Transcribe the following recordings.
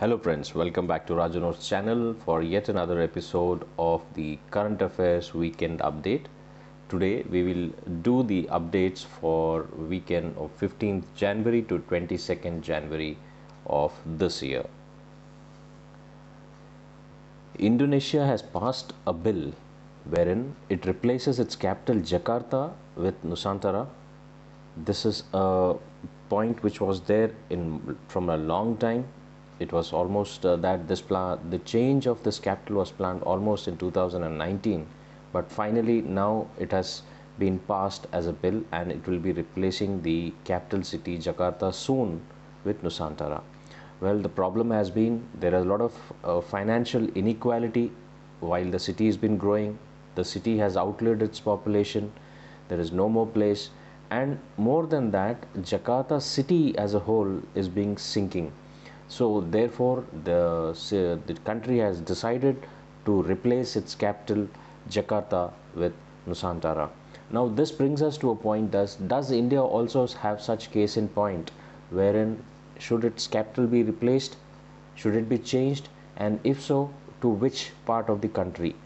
Hello friends, welcome back to Rajunotes channel for yet another episode of the Current Affairs Weekend Update. Today we will do the updates for weekend of 15th January to 22nd January of this year. Indonesia has passed a bill wherein it replaces its capital Jakarta with Nusantara. This is a point which was there from a long time. It was almost that the change of this capital was planned almost in 2019, but finally now it has been passed as a bill and it will be replacing the capital city Jakarta soon with Nusantara. Well, the problem has been there is a lot of financial inequality while the city has been growing. The city has outlived its population. There is no more place, and more than that, Jakarta city as a whole is being sinking. So therefore, the country has decided to replace its capital Jakarta with Nusantara. Now this brings us to a point: does India also have such case in point, wherein should its capital be replaced? Should it be changed? And if so, to which part of the country?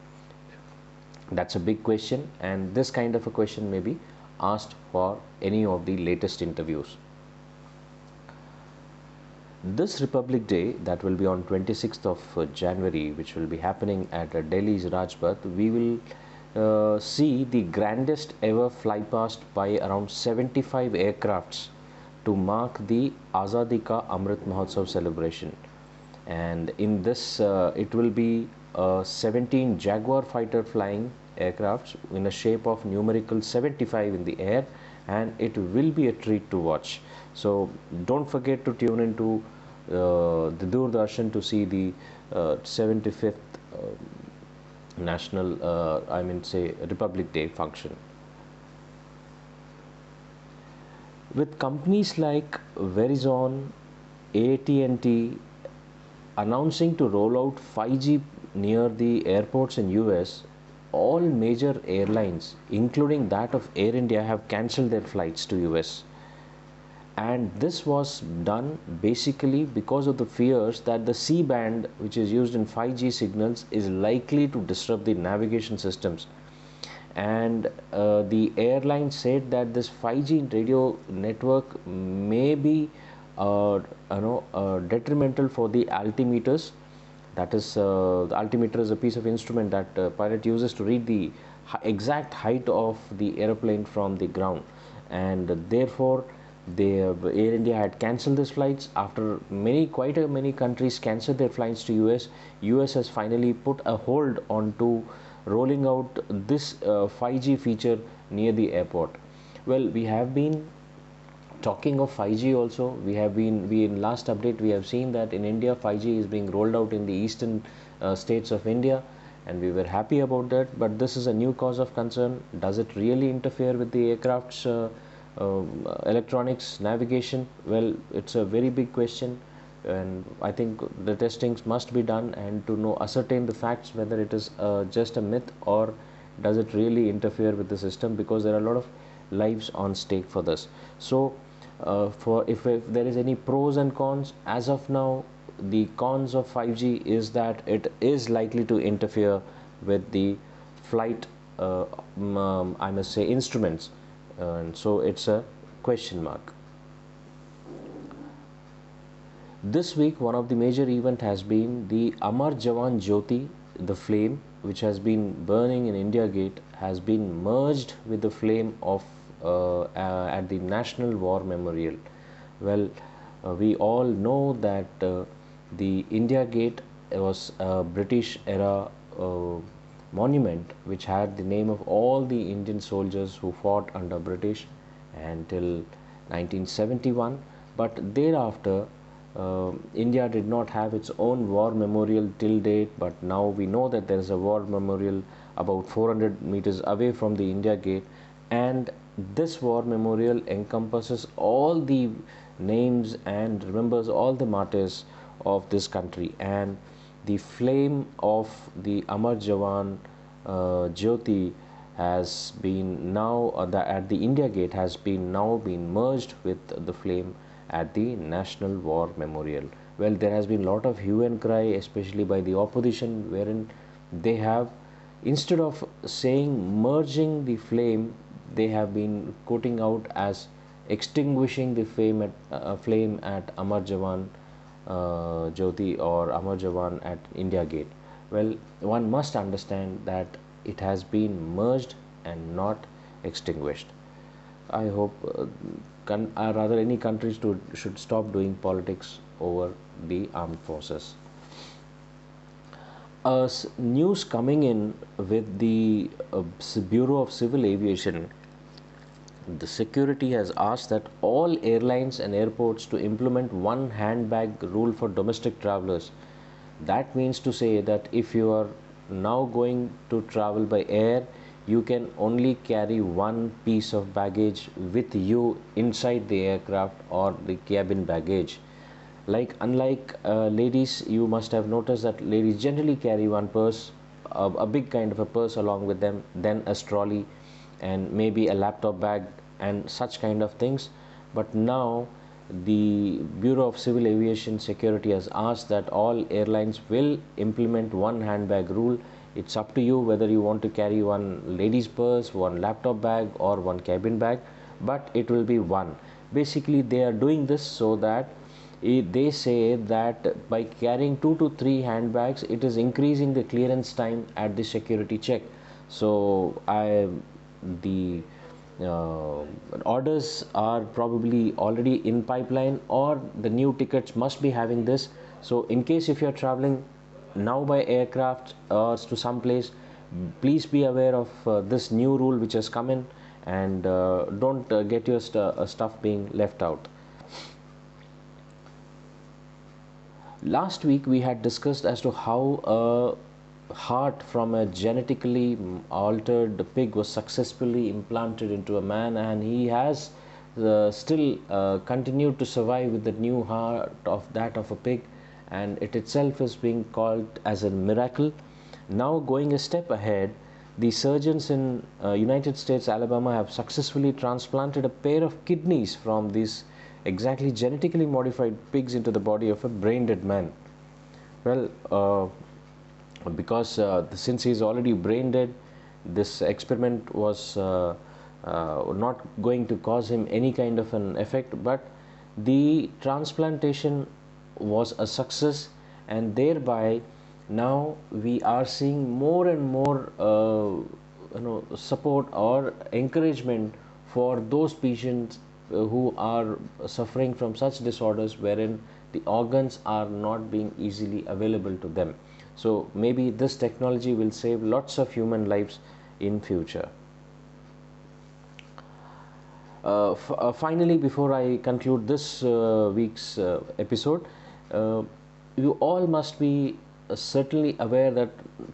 That's a big question, and this kind of a question may be asked for any of the latest interviews. This Republic Day, that will be on 26th of January, which will be happening at Delhi's Rajpath, we will see the grandest ever flypast by around 75 aircrafts to mark the Azadi Ka Amrit Mahotsav celebration. And in this, it will be 17 Jaguar fighter flying aircrafts in a shape of numerical 75 in the air, and it will be a treat to watch. So don't forget to tune into the Doordarshan to see the 75th National, Republic Day function. With companies like Verizon, AT&T announcing to roll out 5G near the airports in US, all major airlines, including that of Air India, have cancelled their flights to US. And this was done basically because of the fears that the C band, which is used in 5G signals, is likely to disrupt the navigation systems. And the airline said that this 5G radio network may be detrimental for the altimeters. That is, the altimeter is a piece of instrument that pilot uses to read the exact height of the airplane from the ground, and therefore Air India had cancelled these flights. After quite many countries cancelled their flights to US, US has finally put a hold on to rolling out this 5G feature near the airport. Well, we have been talking of 5G also. We in last update we have seen that in India 5G is being rolled out in the eastern states of India, and we were happy about that. But this is a new cause of concern. Does it really interfere with the aircraft's electronics navigation? Well, it's a very big question, and I think the testings must be done and to ascertain the facts whether it is just a myth or does it really interfere with the system, because there are a lot of lives on stake for this. So for if there is any pros and cons, as of now the cons of 5G is that it is likely to interfere with the flight I must say instruments, and so it's a question mark. This week one of the major event has been the Amar Jawan Jyoti, the flame which has been burning in India Gate has been merged with the flame of at the National War Memorial. Well, we all know that the India Gate was a British era monument which had the name of all the Indian soldiers who fought under British until 1971, but thereafter India did not have its own war memorial till date. But now we know that there is a war memorial about 400 meters away from the India Gate, and this war memorial encompasses all the names and remembers all the martyrs of this country. And the flame of the Amar Jawan Jyoti has been now at the India Gate has been now been merged with the flame, at the National War Memorial. Well, there has been a lot of hue and cry, especially by the opposition, wherein they have, instead of saying merging the flame, they have been quoting out as extinguishing the flame at Amar Jawan Jyoti or Amar Jawan at India Gate. Well, one must understand that it has been merged and not extinguished. I hope, rather, any countries should stop doing politics over the armed forces. News coming in with the Bureau of Civil Aviation, the security has asked that all airlines and airports to implement one handbag rule for domestic travelers. That means to say that if you are now going to travel by air, you can only carry one piece of baggage with you inside the aircraft or the cabin baggage. Like, unlike ladies, you must have noticed that ladies generally carry one purse, a big kind of a purse along with them, then a trolley, and maybe a laptop bag and such kind of things. But now the Bureau of Civil Aviation Security has asked that all airlines will implement one handbag rule. It's up to you whether you want to carry one ladies purse, one laptop bag, or one cabin bag, but it will be one. Basically, they are doing this so that they say that by carrying 2 to 3 handbags, it is increasing the clearance time at the security check. So the uh, orders are probably already in pipeline, or the new tickets must be having this. So in case if you are traveling now by aircraft or to some place, please be aware of this new rule which has come in, and don't get your stuff being left out. Last week we had discussed as to how a heart from a genetically altered pig was successfully implanted into a man, and he has still continued to survive with the new heart of a pig, and it itself is being called as a miracle. Now, going a step ahead, the surgeons in United States, Alabama, have successfully transplanted a pair of kidneys from these exactly genetically modified pigs into the body of a brain dead man. Well, because since he is already brain dead, this experiment was not going to cause him any kind of an effect, but the transplantation was a success, and thereby now we are seeing more and more support or encouragement for those patients who are suffering from such disorders wherein the organs are not being easily available to them. So maybe this technology will save lots of human lives in future. Finally, before I conclude this week's episode, uh, you all must be certainly aware that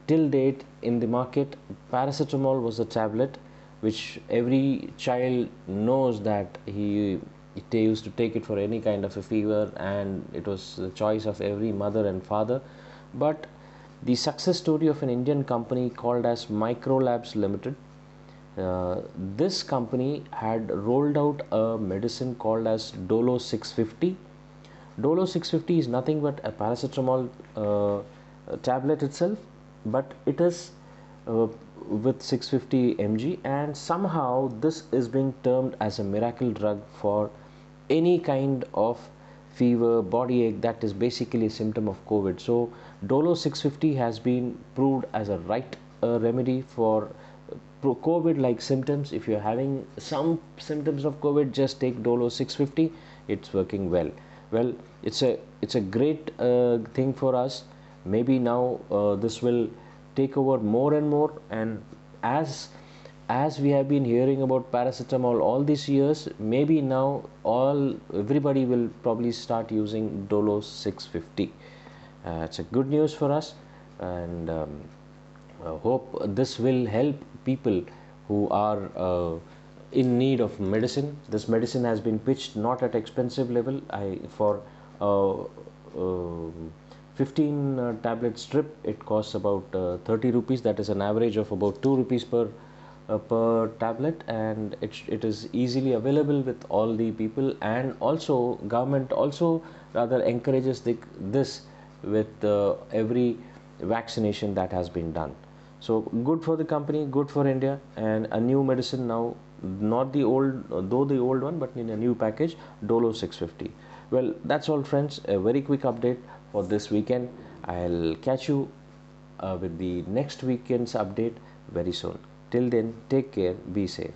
till date in the market, paracetamol was a tablet which every child knows that they used to take it for any kind of a fever, and it was the choice of every mother and father. But the success story of an Indian company called as Microlabs Limited, this company had rolled out a medicine called as Dolo 650. Dolo 650 is nothing but a paracetamol tablet itself, but it is with 650 mg, and somehow this is being termed as a miracle drug for any kind of fever, body ache, that is basically a symptom of COVID. So Dolo 650 has been proved as a right remedy for COVID like symptoms. If you're having some symptoms of COVID, just take Dolo 650. It's working well. Well, it's a great thing for us. Maybe now this will take over more and more, and as we have been hearing about paracetamol all these years, maybe now everybody will probably start using Dolo 650. It's a good news for us, and hope this will help people who are in need of medicine. This medicine has been pitched not at expensive level. For uh, 15 tablet strip, it costs about 30 rupees. That is an average of about 2 rupees per per tablet, and it is easily available with all the people, and also government also rather encourages this with every vaccination that has been done. So good for the company, good for India, and a new medicine now, not the old, though the old one, but in a new package, Dolo 650. Well, that's all, friends. A very quick update for this weekend. I'll catch you with the next weekend's update very soon. Till then, take care, be safe.